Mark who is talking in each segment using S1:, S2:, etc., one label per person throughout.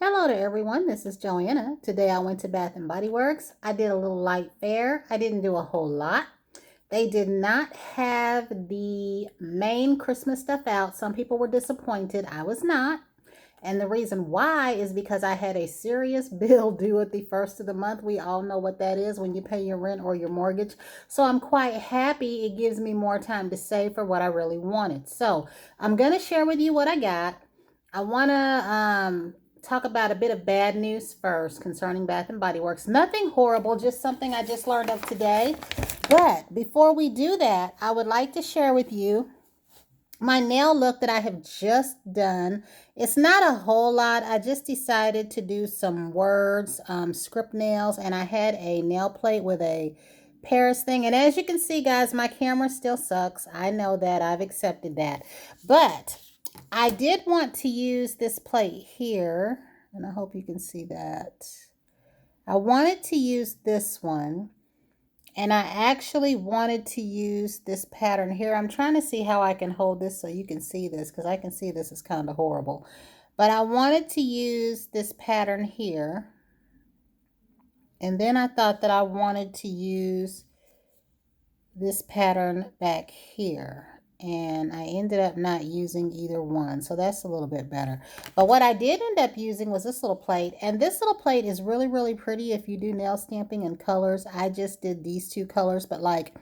S1: Hello to everyone. This is Joanna. Today I went to Bath and Body Works. I did a little light fare. I didn't do a whole lot. They did not have the main Christmas stuff out. Some people were disappointed. I was not. And the reason why is because I had a serious bill due at the first of the month. We all know what that is when you pay your rent or your mortgage. So I'm quite happy it gives me more time to save for what I really wanted. So I'm going to share with you what I got. I want to talk about a bit of bad news first concerning Bath and Body Works. Nothing horrible, just something I just learned of today. But before we do that, I would like to share with you my nail look that I have just done. It's not a whole lot. I just decided to do some words, script nails, and I had a nail plate with a Paris thing. And as you can see, guys, my camera still sucks. I know that. I've accepted that. But I did want to use this plate here, and I hope you can see that. I wanted to use this one. And I actually wanted to use this pattern here. I'm trying to see how I can hold this so you can see this, because I can see this is kind of horrible. But I wanted to use this pattern here. And then I thought that I wanted to use this pattern back here. And I ended up not using either one. So that's a little bit better. But what I did end up using was this little plate. And this little plate is really, really pretty if you do nail stamping in colors. I just did these two colors. But like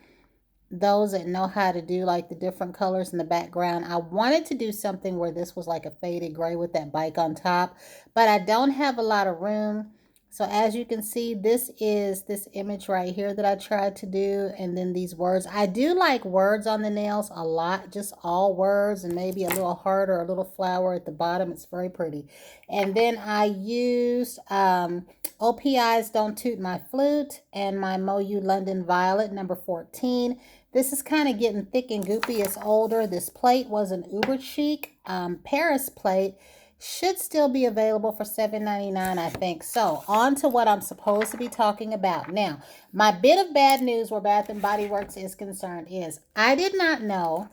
S1: those that know how to do like the different colors in the background, I wanted to do something where this was like a faded gray with that bike on top. But I don't have a lot of room. So as you can see, this is this image right here that I tried to do. And then these words. I do like words on the nails a lot. Just all words and maybe a little heart or a little flower at the bottom. It's very pretty. And then I used OPI's Don't Toot My Flute and my Moyu London Violet number 14. This is kind of getting thick and goopy. It's older. This plate was an uber chic Paris plate. Should still be available for $7.99, I think. So, on to what I'm supposed to be talking about. Now, my bit of bad news where Bath and Body Works is concerned is I did not know,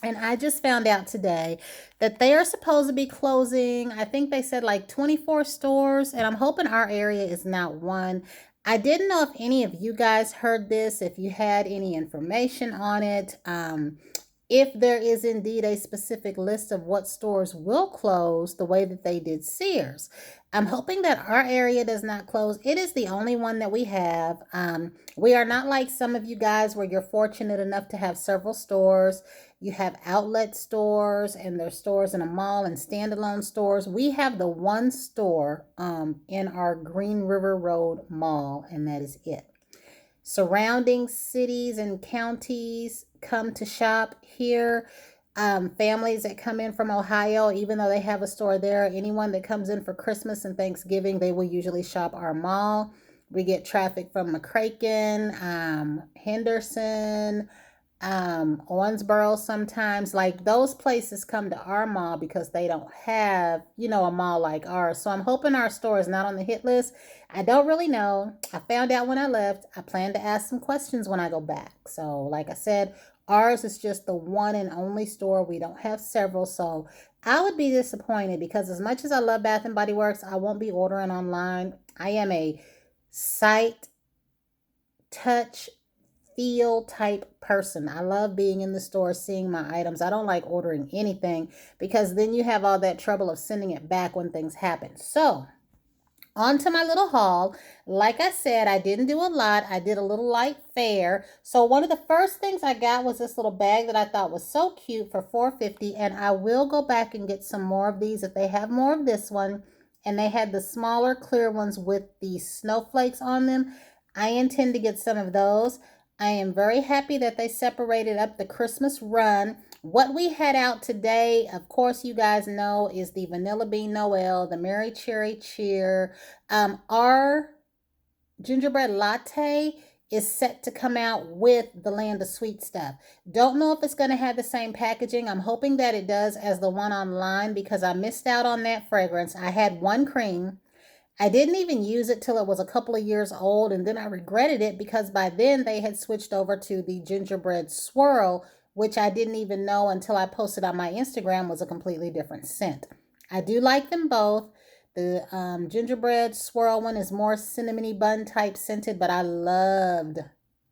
S1: and I just found out today that they are supposed to be closing. I think they said like 24 stores, and I'm hoping our area is not one. I didn't know if any of you guys heard this, if you had any information on it. If there is indeed a specific list of what stores will close the way that they did Sears. I'm hoping that our area does not close. It is the only one that we have. We are not like some of you guys where you're fortunate enough to have several stores. You have outlet stores and there's stores in a mall and standalone stores. We have the one store in our Green River Road Mall, and that is it. Surrounding cities and counties come to shop here. Families that come in from Ohio, even though they have a store there, anyone that comes in for Christmas and Thanksgiving, they will usually shop our mall. We get traffic from McCracken, Henderson, Owensboro sometimes. Like those places come to our mall because they don't have, a mall like ours. So I'm hoping our store is not on the hit list. I don't really know. I found out when I left. I plan to ask some questions when I go back. So like I said, ours is just the one and only store. We don't have several. So I would be disappointed because as much as I love Bath and Body Works, I won't be ordering online. I am a sight, touch, feel type person. I love being in the store, seeing my items. I don't like ordering anything because then you have all that trouble of sending it back when things happen. So, on to my little haul. Like I said, I didn't do a lot. I did a little light fare. So one of the first things I got was this little bag that I thought was so cute for $4.50, and I will go back and get some more of these if they have more of this one. And they had the smaller clear ones with the snowflakes on them. I intend to get some of those. I am very happy that they separated up the Christmas run. What we had out today, of course, you guys know, is the Vanilla Bean Noel, the Mary Cherry Cheer. Our gingerbread latte is set to come out with the Land of Sweet Stuff. Don't know if it's going to have the same packaging. I'm hoping that it does as the one online because I missed out on that fragrance. I had one cream. I didn't even use it till it was a couple of years old, and then I regretted it because by then they had switched over to the gingerbread swirl, which I didn't even know until I posted on my Instagram was a completely different scent. I do like them both, The gingerbread swirl one is more cinnamony bun type scented, but I loved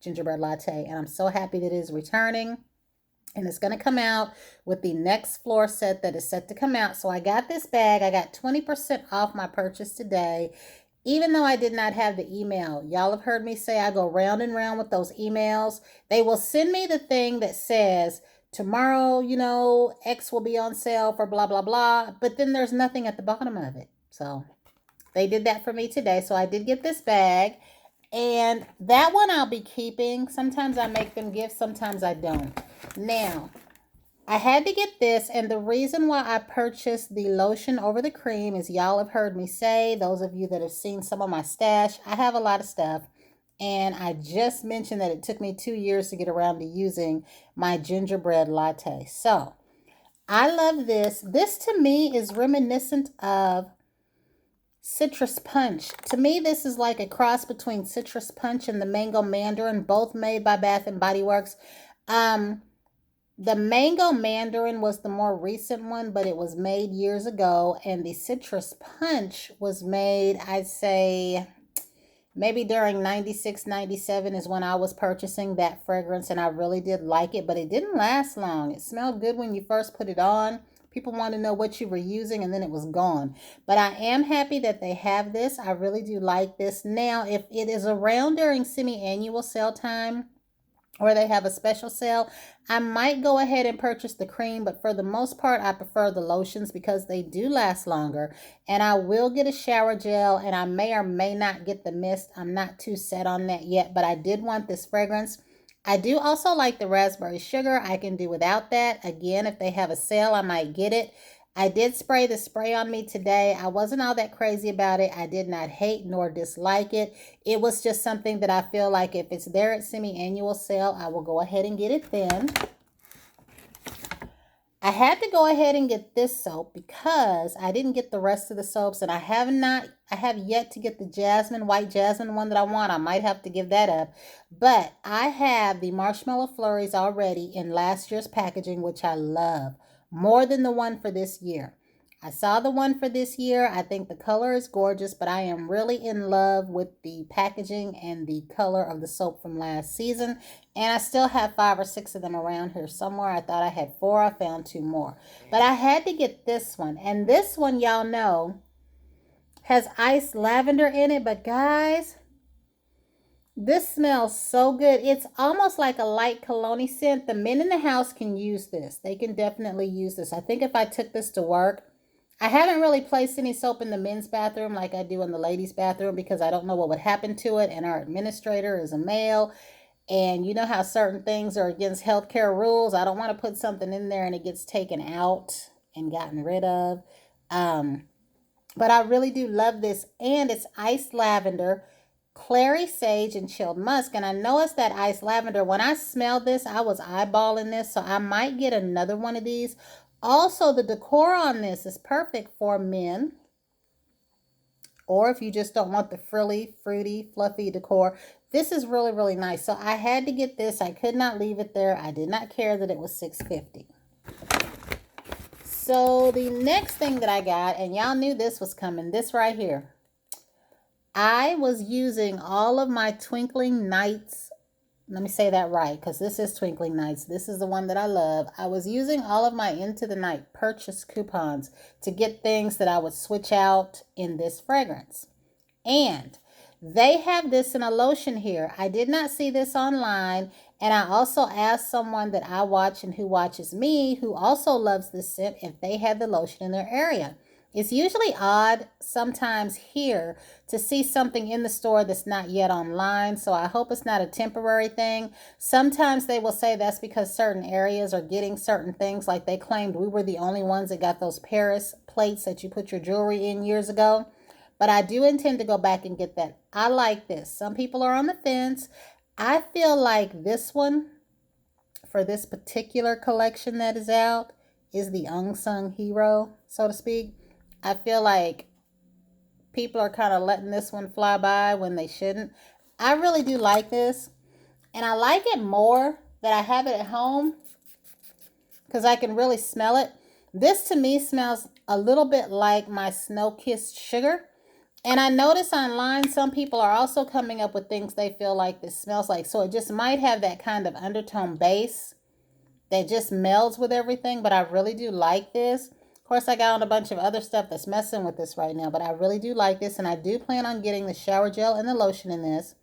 S1: gingerbread latte, and I'm so happy that it is returning. And it's going to come out with the next floor set that is set to come out. So I got this bag. I got 20% off my purchase today, even though I did not have the email. Y'all have heard me say I go round and round with those emails. They will send me the thing that says, tomorrow, X will be on sale for blah, blah, blah. But then there's nothing at the bottom of it. So they did that for me today. So I did get this bag. And that one I'll be keeping. Sometimes I make them gifts, sometimes I don't. Now, I had to get this, and the reason why I purchased the lotion over the cream is y'all have heard me say, those of you that have seen some of my stash, I have a lot of stuff. And I just mentioned that it took me 2 years to get around to using my gingerbread latte. So, I love this. This to me is reminiscent of Citrus Punch. To me, this is like a cross between Citrus Punch and the Mango Mandarin, both made by Bath and Body Works. The Mango Mandarin was the more recent one, but it was made years ago. And the Citrus Punch was made, I'd say, maybe during 96, 97 is when I was purchasing that fragrance. And I really did like it, but it didn't last long. It smelled good when you first put it on. People want to know what you were using, and then it was gone. But I am happy that they have this. I really do like this. Now, if it is around during semi-annual sale time, or they have a special sale, I might go ahead and purchase the cream, but for the most part, I prefer the lotions because they do last longer. And I will get a shower gel, and I may or may not get the mist. I'm not too set on that yet, but I did want this fragrance. I do also like the raspberry sugar. I can do without that. Again, if they have a sale, I might get it. I did spray the spray on me today. I wasn't all that crazy about it. I did not hate nor dislike it. It was just something that I feel like if it's there at semi-annual sale, I will go ahead and get it then. I had to go ahead and get this soap because I didn't get the rest of the soaps, and I have yet to get the white jasmine one that I want. I might have to give that up. But I have the Marshmallow Flurries already in last year's packaging, which I love more than the one for this year. I saw the one for this year. I think the color is gorgeous, but I am really in love with the packaging and the color of the soap from last season. And I still have 5 or 6 of them around here somewhere. I thought I had 4. I found 2 more. But I had to get this one. And this one, y'all know, has iced lavender in it. But guys, this smells so good. It's almost like a light cologne scent. The men in the house can use this. They can definitely use this. I think if I took this to work, I haven't really placed any soap in the men's bathroom like I do in the ladies' bathroom because I don't know what would happen to it. And our administrator is a male. And you know how certain things are against healthcare rules. I don't want to put something in there and it gets taken out and gotten rid of. But I really do love this. And it's iced lavender, clary sage, and chilled musk. And I know it's that iced lavender. When I smelled this, I was eyeballing this. So I might get another one of these. Also, the decor on this is perfect for men. Or if you just don't want the frilly, fruity, fluffy decor. This is really, really nice. So I had to get this. I could not leave it there. I did not care that it was $6.50. So the next thing that I got, and y'all knew this was coming, this right here. I was using all of my Twinkling Nights. Let me say that right, because this is Twinkling Nights. This is the one that I love. I was using all of my Into the Night purchase coupons to get things that I would switch out in this fragrance. And they have this in a lotion here. I did not see this online. And I also asked someone that I watch and who watches me, who also loves this scent, if they had the lotion in their area. It's usually odd sometimes here to see something in the store that's not yet online, so I hope it's not a temporary thing. Sometimes they will say that's because certain areas are getting certain things, like they claimed we were the only ones that got those Paris plates that you put your jewelry in years ago. But I do intend to go back and get that. I like this. Some people are on the fence. I feel like this one, for this particular collection that is out, is the unsung hero, so to speak. I feel like people are kind of letting this one fly by when they shouldn't. I really do like this. And I like it more that I have it at home because I can really smell it. This to me smells a little bit like my snow-kissed sugar. And I notice online some people are also coming up with things they feel like this smells like. So it just might have that kind of undertone base that just melds with everything. But I really do like this. Of course, I got on a bunch of other stuff that's messing with this right now. But I really do like this. And I do plan on getting the shower gel and the lotion in this.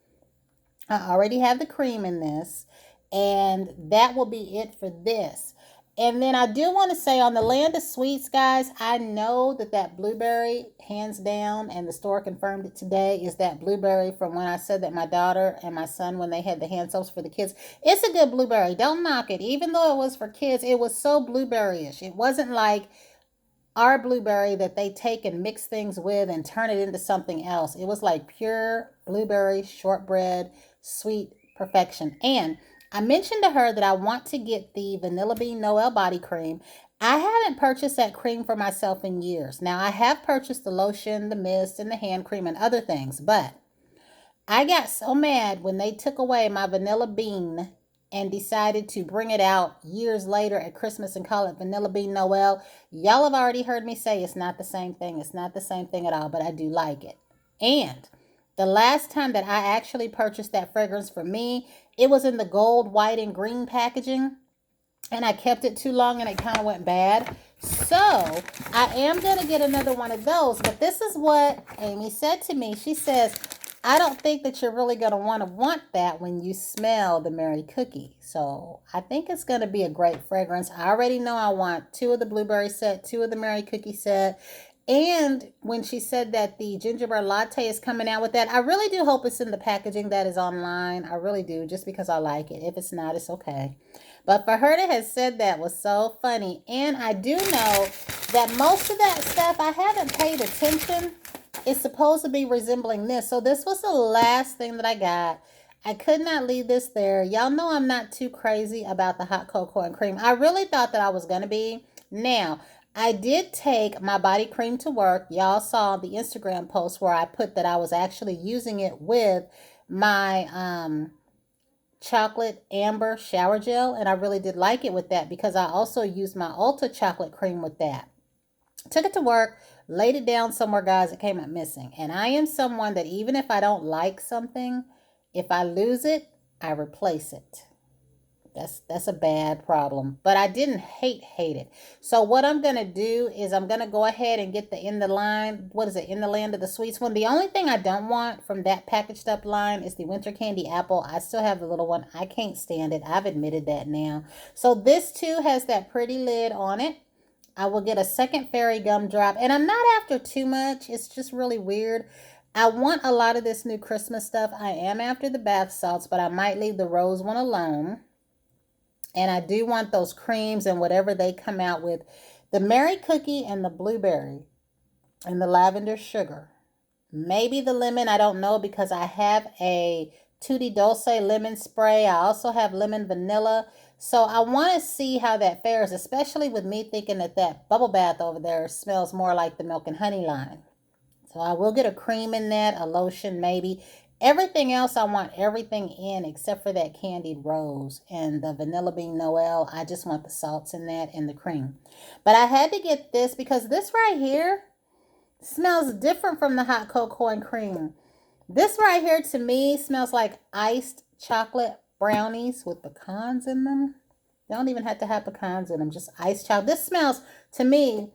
S1: I already have the cream in this. And that will be it for this. And then I do want to say on the Land of Sweets, guys, I know that blueberry, hands down, and the store confirmed it today, is that blueberry from when I said that my daughter and my son, when they had the hand soaps for the kids. It's a good blueberry. Don't knock it. Even though it was for kids, it was so blueberry-ish. It wasn't like our blueberry that they take and mix things with and turn it into something else. It was like pure blueberry, shortbread, sweet perfection. And I mentioned to her that I want to get the Vanilla Bean Noel body cream. I haven't purchased that cream for myself in years. Now, I have purchased the lotion, the mist, and the hand cream and other things, but I got so mad when they took away my Vanilla Bean and decided to bring it out years later at Christmas and call it Vanilla Bean Noel. Y'all have already heard me say it's not the same thing. It's not the same thing at all, but I do like it. And the last time that I actually purchased that fragrance for me, it was in the gold, white, and green packaging. And I kept it too long and it kind of went bad. So I am going to get another one of those. But this is what Amy said to me. She says, I don't think that you're really going to want that when you smell the Merry Cookie. So I think it's going to be a great fragrance. I already know I want 2 of the blueberry set, 2 of the Merry Cookie set. And when she said that the gingerbread latte is coming out with that, I really do hope it's in the packaging that is online. I really do, just because I like it. If it's not, it's okay. But for her to have said that was so funny. And I do know that most of that stuff, I haven't paid attention. It's supposed to be resembling this. So this was the last thing that I got. I could not leave this there. Y'all know I'm not too crazy about the hot cocoa and cream. I really thought that I was going to be. Now, I did take my body cream to work. Y'all saw the Instagram post where I put that I was actually using it with my chocolate amber shower gel. And I really did like it with that because I also used my Ulta chocolate cream with that. Took it to work, laid it down somewhere, guys. It came up missing. And I am someone that even if I don't like something, if I lose it, I replace it. That's a bad problem. But I didn't hate it. So what I'm going to do is I'm going to go ahead and get the In the Line, what is it, In the Land of the Sweets one. The only thing I don't want from that packaged up line is the Winter Candy Apple. I still have the little one. I can't stand it. I've admitted that now. So this too has that pretty lid on it. I will get a second fairy gumdrop. And I'm not after too much. It's just really weird. I want a lot of this new Christmas stuff. I am after the bath salts, but I might leave the rose one alone. And I do want those creams and whatever they come out with. The Merry Cookie and the blueberry and the lavender sugar. Maybe the lemon, I don't know, because I have a Tutti Dulce lemon spray. I also have lemon vanilla. So I want to see how that fares, especially with me thinking that bubble bath over there smells more like the milk and honey line. So I will get a cream in that, a lotion maybe. Everything else, I want everything in except for that candied rose and the Vanilla Bean Noel. I just want the salts in that and the cream. But I had to get this because this right here smells different from the hot cocoa and cream. This right here to me smells like iced chocolate brownies with pecans in them. They don't even have to have pecans in them, just iced chocolate. This smells to me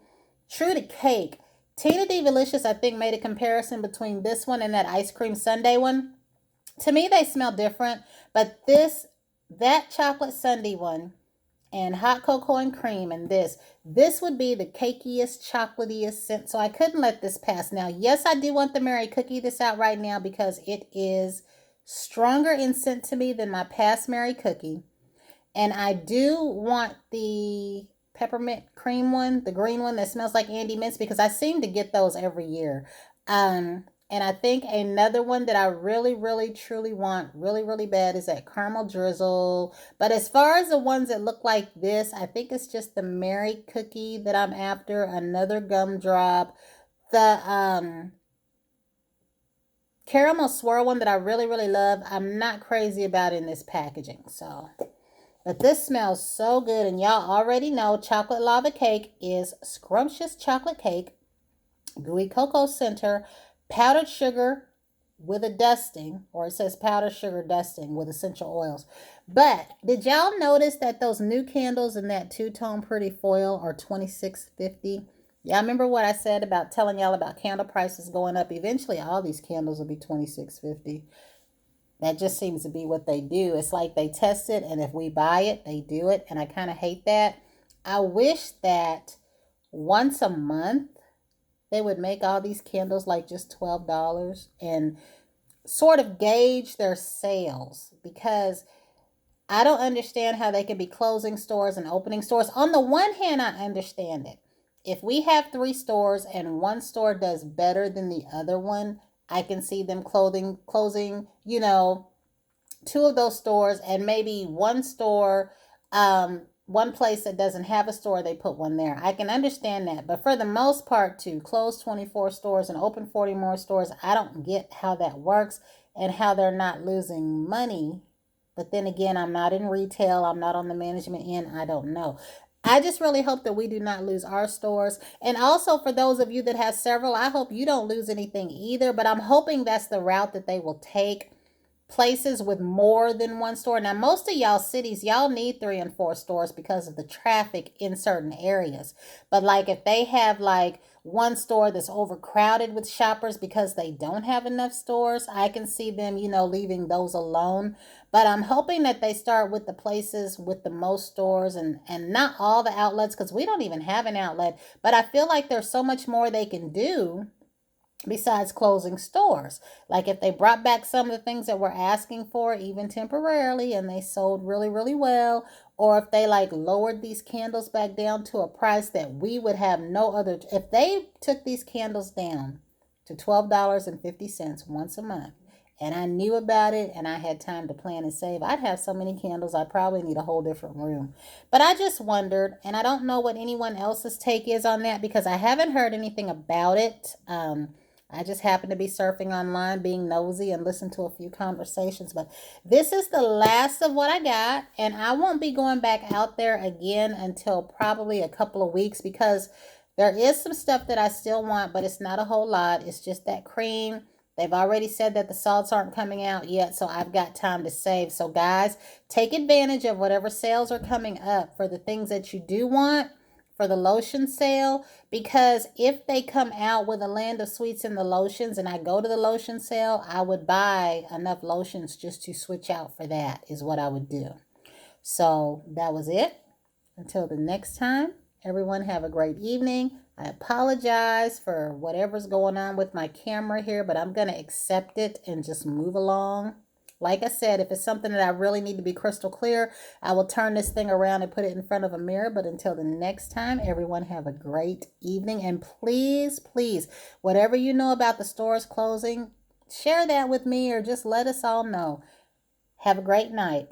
S1: true to cake. Tina Divalicious, I think, made a comparison between this one and that ice cream sundae one. To me, they smell different, but that chocolate sundae one and hot cocoa and cream and this would be the cakiest, chocolatiest scent. So I couldn't let this pass. Now, yes, I do want the Merry Cookie this out right now because it is stronger in scent to me than my past Merry Cookie. And I do want the peppermint cream one, the green one that smells like Andy Mints, because I seem to get those every year. And I think another one that I really, really, truly want really, really bad is that caramel drizzle. But as far as the ones that look like this, I think it's just the Merry Cookie that I'm after. Another gumdrop. The caramel swirl one that I really, really love, I'm not crazy about in this packaging. So But this smells so good. And y'all already know chocolate lava cake is scrumptious chocolate cake, gooey cocoa center, powdered sugar with a dusting, or it says powdered sugar dusting with essential oils. But did y'all notice that those new candles in that two-tone pretty foil are $26.50? Y'all remember what I said about telling y'all about candle prices going up? Eventually, all these candles will be $26.50. That just seems to be what they do. It's like they test it, and if we buy it, they do it. And I kind of hate that. I wish that once a month they would make all these candles like just $12 and sort of gauge their sales, because I don't understand how they can be closing stores and opening stores. On the one hand, I understand it. If we have 3 stores and one store does better than the other one, I can see them closing, 2 of those stores, and maybe one store, one place that doesn't have a store, they put one there. I can understand that. But for the most part, to close 24 stores and open 40 more stores, I don't get how that works and how they're not losing money. But then again, I'm not in retail. I'm not on the management end. I don't know. I just really hope that we do not lose our stores. And also for those of you that have several, I hope you don't lose anything either. But I'm hoping that's the route that they will take. Places with more than one store. Now, most of y'all cities, y'all need 3 and 4 stores because of the traffic in certain areas. But like if they have like one store that's overcrowded with shoppers because they don't have enough stores, I can see them, leaving those alone. But I'm hoping that they start with the places with the most stores and not all the outlets, because we don't even have an outlet. But I feel like there's so much more they can do besides closing stores. Like if they brought back some of the things that we're asking for, even temporarily, and they sold really, really well, or if they like lowered these candles back down to a price that we would have no other, if they took these candles down to $12.50 once a month, and I knew about it and I had time to plan and save, I'd have so many candles, I'd probably need a whole different room. But I just wondered, and I don't know what anyone else's take is on that, because I haven't heard anything about it. I just happened to be surfing online, being nosy, and listened to a few conversations. But this is the last of what I got. And I won't be going back out there again until probably a couple of weeks, because there is some stuff that I still want, but it's not a whole lot. It's just that cream. They've already said that the salts aren't coming out yet, so I've got time to save. So guys, take advantage of whatever sales are coming up for the things that you do want, for the lotion sale, because if they come out with a land of sweets in the lotions and I go to the lotion sale, I would buy enough lotions just to switch out for that, is what I would do. So that was it. Until the next time, everyone have a great evening. I apologize for whatever's going on with my camera here, but I'm going to accept it and just move along. Like I said, if it's something that I really need to be crystal clear, I will turn this thing around and put it in front of a mirror. But until the next time, everyone have a great evening. And please, please, whatever you know about the stores closing, share that with me or just let us all know. Have a great night.